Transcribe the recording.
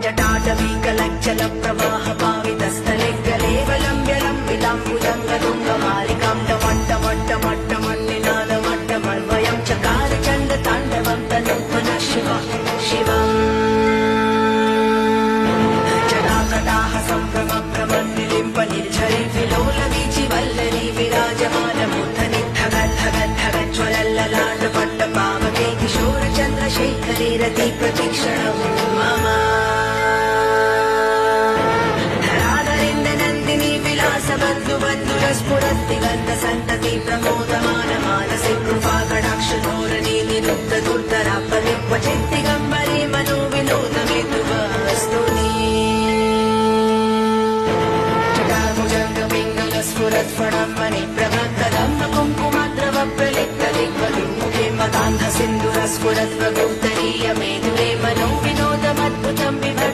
जटाटवीकलज्जल प्रवाह पावितस्थले गलेवलम्ब्य लम्बिताम्बुजङ्गतुङ्गमालिकां टमट्टमट्टमट्टमन्निनादमट्टमन्वयं चकार चण्ड ताण्डवं तनोत्मनः शिवम् जटाकटाह सम्भ्रमभ्रमन्निलिम्प निर्झरि विलोलवीचि वल्लरी विराजमानमूर्धनि धगज्ज्वलल्ललाटपट्टपावके किशोरचन्द्रशेखरे रति प्रतीक्षणम् मम स्फुरद्दिगन्तसन्तति प्रमोदमान मानसि कृपाकटाक्षधोरणी निरुद्धदुर्धरा परिक्वचिद्दिगम्बरे मनोविनोदमेतुवस्तुनि जटाभुजङ्गपिङ्गलस्फुरत्फणं मणिप्रभक्तदम्ब कुङ्कुमद्रव प्रलिप्तदिग्वलिमुखे मदान्धसिन्दुरस्फुरद्वगोत्तरीयमेतु